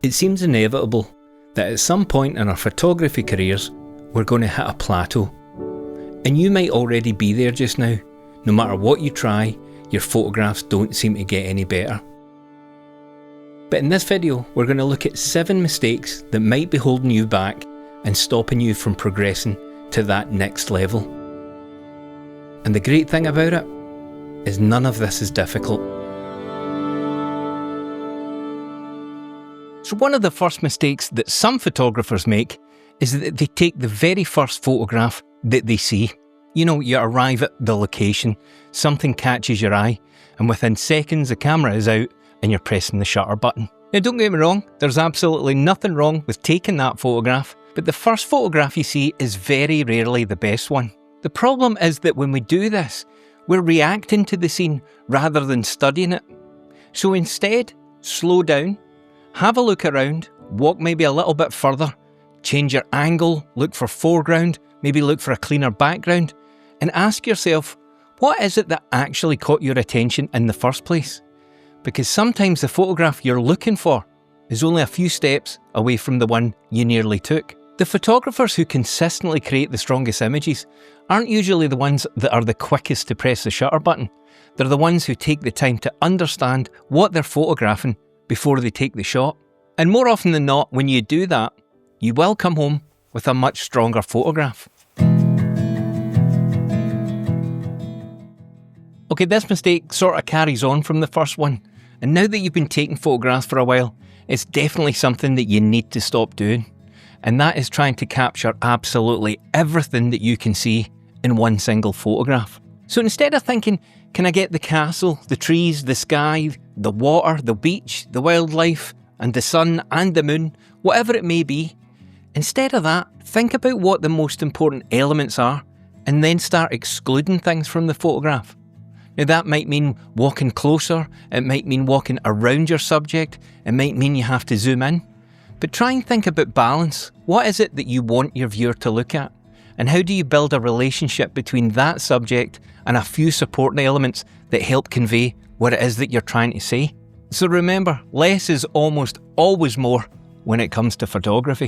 It seems inevitable that at some point in our photography careers, we're going to hit a plateau. And you might already be there just now. No matter what you try, your photographs don't seem to get any better. But in this video, we're going to look at 7 mistakes that might be holding you back and stopping you from progressing to that next level. And the great thing about it is none of this is difficult. So one of the first mistakes that some photographers make is that they take the very first photograph that they see. You know, you arrive at the location, something catches your eye, and within seconds the camera is out and you're pressing the shutter button. Now don't get me wrong, there's absolutely nothing wrong with taking that photograph, but the first photograph you see is very rarely the best one. The problem is that when we do this, we're reacting to the scene rather than studying it. So instead, slow down, have a look around, walk maybe a little bit further, change your angle, look for foreground, maybe look for a cleaner background, and ask yourself, what is it that actually caught your attention in the first place? Because sometimes the photograph you're looking for is only a few steps away from the one you nearly took. The photographers who consistently create the strongest images aren't usually the ones that are the quickest to press the shutter button. They're the ones who take the time to understand what they're photographing before they take the shot. And more often than not, when you do that, you will come home with a much stronger photograph. Okay, this mistake sort of carries on from the first one. And now that you've been taking photographs for a while, it's definitely something that you need to stop doing. And that is trying to capture absolutely everything that you can see in one single photograph. So instead of thinking, can I get the castle, the trees, the sky, the water, the beach, the wildlife, and the sun and the moon, whatever it may be, instead of that, think about what the most important elements are and then start excluding things from the photograph. Now that might mean walking closer, it might mean walking around your subject, it might mean you have to zoom in. But try and think about balance. What is it that you want your viewer to look at? And how do you build a relationship between that subject and a few supporting elements that help convey what it is that you're trying to say? So remember, less is almost always more when it comes to photography.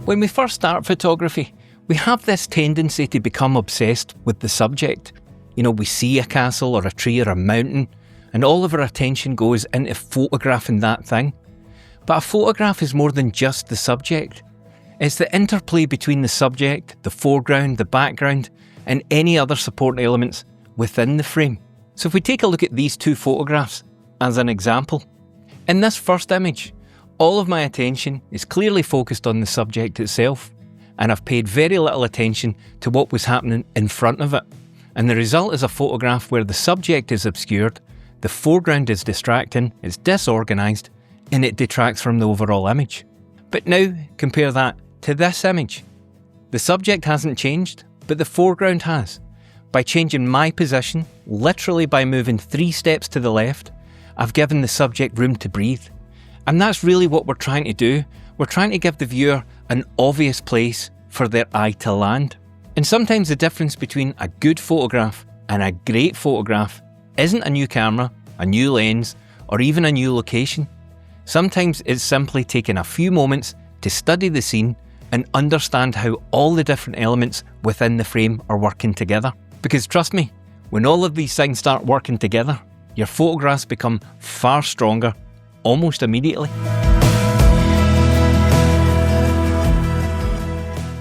When we first start photography, we have this tendency to become obsessed with the subject. You know, we see a castle or a tree or a mountain, and all of our attention goes into photographing that thing. But a photograph is more than just the subject. It's the interplay between the subject, the foreground, the background, and any other supporting elements within the frame. So if we take a look at these 2 photographs as an example, in this first image, all of my attention is clearly focused on the subject itself, and I've paid very little attention to what was happening in front of it. And the result is a photograph where the subject is obscured, the foreground is distracting, it's disorganised, and it detracts from the overall image. But now, compare that to this image. The subject hasn't changed, but the foreground has. By changing my position, literally by moving 3 steps to the left, I've given the subject room to breathe. And that's really what we're trying to do. We're trying to give the viewer an obvious place for their eye to land. And sometimes the difference between a good photograph and a great photograph isn't a new camera, a new lens, or even a new location. Sometimes it's simply taking a few moments to study the scene and understand how all the different elements within the frame are working together. Because trust me, when all of these things start working together, your photographs become far stronger almost immediately.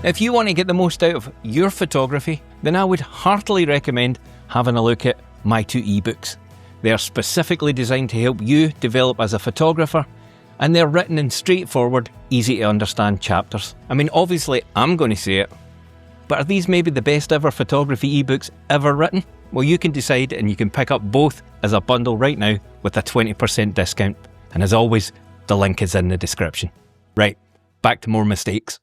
If you want to get the most out of your photography, then I would heartily recommend having a look at my 2 ebooks. They are specifically designed to help you develop as a photographer, and they're written in straightforward, easy to understand chapters. I mean, obviously I'm going to say it, but are these maybe the best ever photography ebooks ever written? Well, you can decide, and you can pick up both as a bundle right now with a 20% discount. And as always, the link is in the description. Right, back to more mistakes.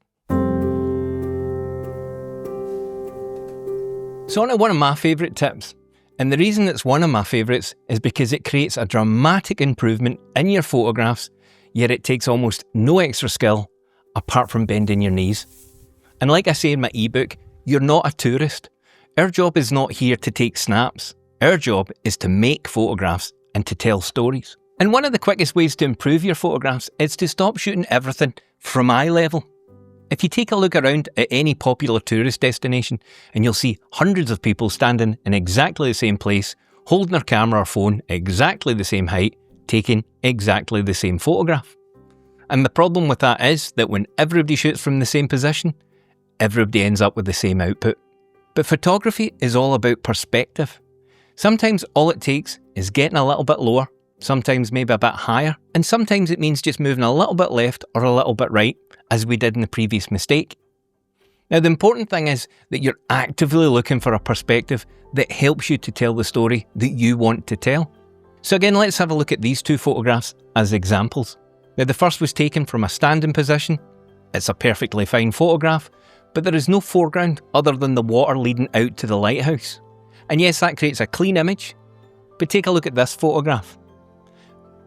So on to one of my favourite tips. And the reason it's one of my favourites is because it creates a dramatic improvement in your photographs, yet it takes almost no extra skill apart from bending your knees. And like I say in my ebook, you're not a tourist. Our job is not here to take snaps. Our job is to make photographs and to tell stories. And one of the quickest ways to improve your photographs is to stop shooting everything from eye level. If you take a look around at any popular tourist destination, and you'll see hundreds of people standing in exactly the same place, holding their camera or phone exactly the same height, taking exactly the same photograph. And the problem with that is that when everybody shoots from the same position, everybody ends up with the same output. But photography is all about perspective. Sometimes all it takes is getting a little bit lower, sometimes maybe a bit higher, and sometimes it means just moving a little bit left or a little bit right, as we did in the previous mistake. Now, the important thing is that you're actively looking for a perspective that helps you to tell the story that you want to tell. So again, let's have a look at these two photographs as examples. Now, the first was taken from a standing position. It's a perfectly fine photograph, but there is no foreground other than the water leading out to the lighthouse. And yes, that creates a clean image, but take a look at this photograph.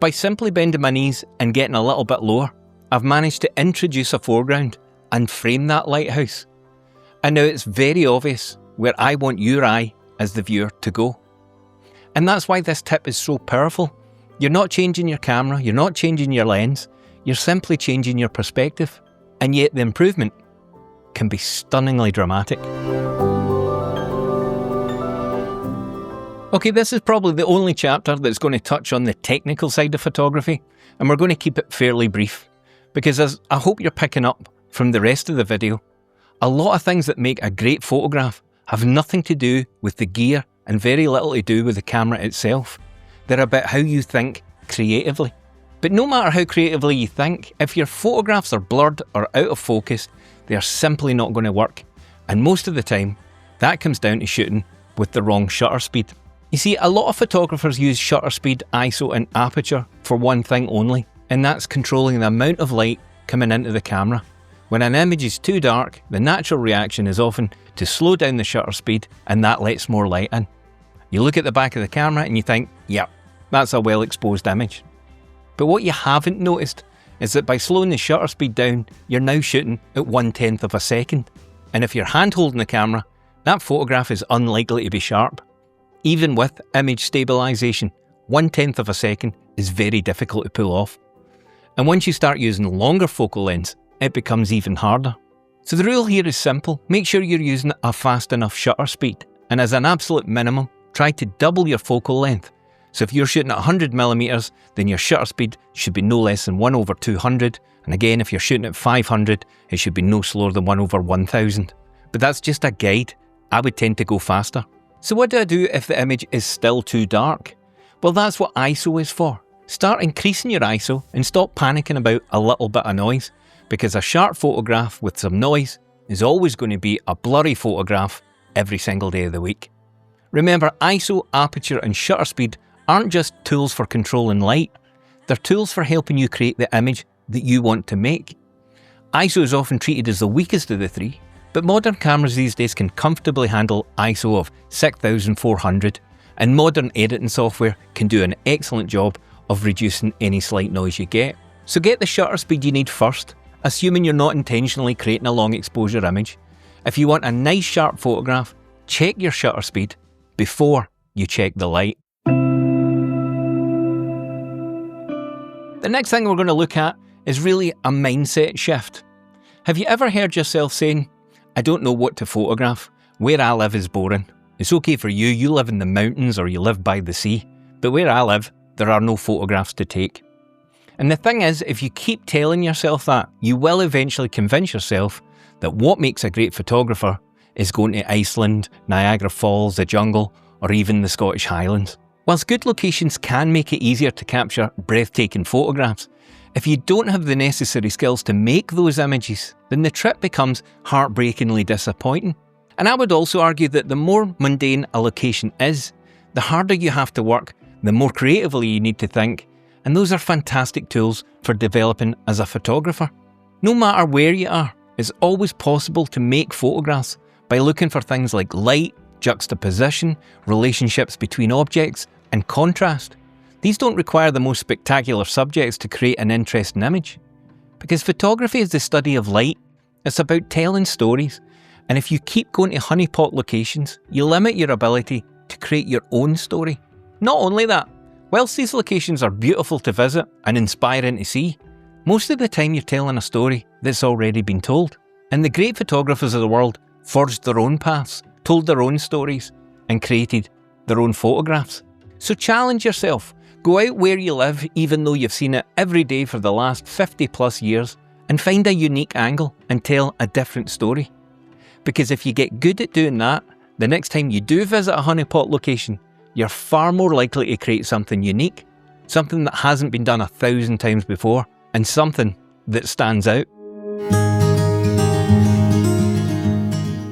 By simply bending my knees and getting a little bit lower, I've managed to introduce a foreground and frame that lighthouse. And now it's very obvious where I want your eye as the viewer to go. And that's why this tip is so powerful. You're not changing your camera, you're not changing your lens, you're simply changing your perspective. And yet the improvement can be stunningly dramatic. Okay, this is probably the only chapter that's going to touch on the technical side of photography, and we're going to keep it fairly brief, because as I hope you're picking up from the rest of the video, a lot of things that make a great photograph have nothing to do with the gear and very little to do with the camera itself. They're about how you think creatively. But no matter how creatively you think, if your photographs are blurred or out of focus, they are simply not going to work. And most of the time, that comes down to shooting with the wrong shutter speed. You see, a lot of photographers use shutter speed, ISO and aperture for one thing only, and that's controlling the amount of light coming into the camera. When an image is too dark, the natural reaction is often to slow down the shutter speed, and that lets more light in. You look at the back of the camera and you think, yep, that's a well-exposed image. But what you haven't noticed is that by slowing the shutter speed down, you're now shooting at 1/10 of a second. And if you're hand-holding the camera, that photograph is unlikely to be sharp. Even with image stabilisation, 1/10 of a second is very difficult to pull off. And once you start using longer focal lengths, it becomes even harder. So the rule here is simple. Make sure you're using a fast enough shutter speed. And as an absolute minimum, try to double your focal length. So if you're shooting at 100mm, then your shutter speed should be no less than 1/200. And again, if you're shooting at 500, it should be no slower than 1/1000. But that's just a guide. I would tend to go faster. So what do I do if the image is still too dark? Well, that's what ISO is for. Start increasing your ISO and stop panicking about a little bit of noise, because a sharp photograph with some noise is always going to be a blurry photograph every single day of the week. Remember, ISO, aperture and shutter speed aren't just tools for controlling light, they're tools for helping you create the image that you want to make. ISO is often treated as the weakest of the three, but modern cameras these days can comfortably handle ISO of 6400, and modern editing software can do an excellent job of reducing any slight noise you get. So get the shutter speed you need first, assuming you're not intentionally creating a long exposure image. If you want a nice sharp photograph, check your shutter speed before you check the light. The next thing we're going to look at is really a mindset shift. Have you ever heard yourself saying, I don't know what to photograph, where I live is boring. It's okay for you, you live in the mountains or you live by the sea, but where I live, there are no photographs to take. And the thing is, if you keep telling yourself that, you will eventually convince yourself that what makes a great photographer is going to Iceland, Niagara Falls, the jungle, or even the Scottish Highlands. Whilst good locations can make it easier to capture breathtaking photographs, if you don't have the necessary skills to make those images, then the trip becomes heartbreakingly disappointing. And I would also argue that the more mundane a location is, the harder you have to work, the more creatively you need to think, and those are fantastic tools for developing as a photographer. No matter where you are, it's always possible to make photographs by looking for things like light, juxtaposition, relationships between objects, and contrast. These don't require the most spectacular subjects to create an interesting image. Because photography is the study of light, it's about telling stories, and if you keep going to honeypot locations, you limit your ability to create your own story. Not only that, Whilst these locations are beautiful to visit and inspiring to see, most of the time you're telling a story that's already been told. And the great photographers of the world forged their own paths, told their own stories, and created their own photographs. So challenge yourself. Go out where you live, even though you've seen it every day for the last 50 plus years, and find a unique angle and tell a different story. Because if you get good at doing that, the next time you do visit a honeypot location, you're far more likely to create something unique, something that hasn't been done 1,000 times before, and something that stands out.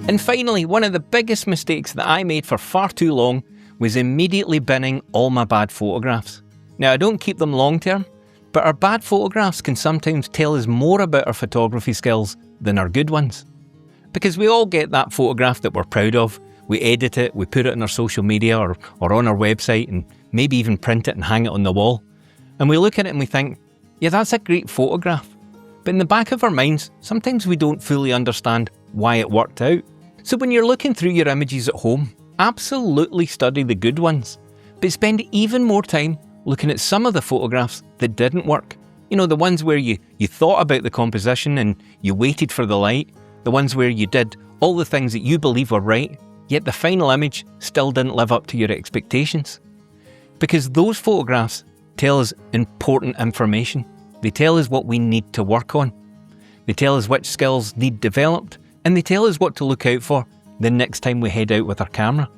And finally, one of the biggest mistakes that I made for far too long was immediately binning all my bad photographs. Now, I don't keep them long term, but our bad photographs can sometimes tell us more about our photography skills than our good ones. Because we all get that photograph that we're proud of, we edit it, we put it on our social media or on our website, and maybe even print it and hang it on the wall. And we look at it and we think, yeah, that's a great photograph. But in the back of our minds, sometimes we don't fully understand why it worked out. So when you're looking through your images at home, absolutely study the good ones, but spend even more time looking at some of the photographs that didn't work. You know, the ones where you thought about the composition and you waited for the light, the ones where you did all the things that you believe were right, yet the final image still didn't live up to your expectations. Because those photographs tell us important information. They tell us what we need to work on. They tell us which skills need developed, and they tell us what to look out for the next time we head out with our camera.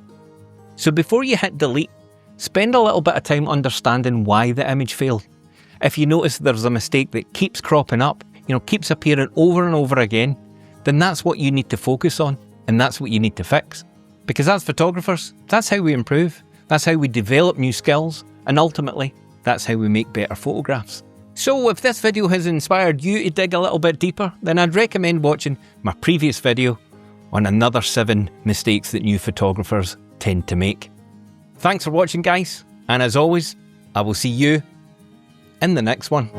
So before you hit delete, spend a little bit of time understanding why the image failed. If you notice there's a mistake that keeps cropping up, keeps appearing over and over again, then that's what you need to focus on, and that's what you need to fix. Because as photographers, that's how we improve, that's how we develop new skills, and ultimately, that's how we make better photographs. So if this video has inspired you to dig a little bit deeper, then I'd recommend watching my previous video on another 7 mistakes that new photographers tend to make. Thanks for watching, guys, and as always, I will see you in the next one.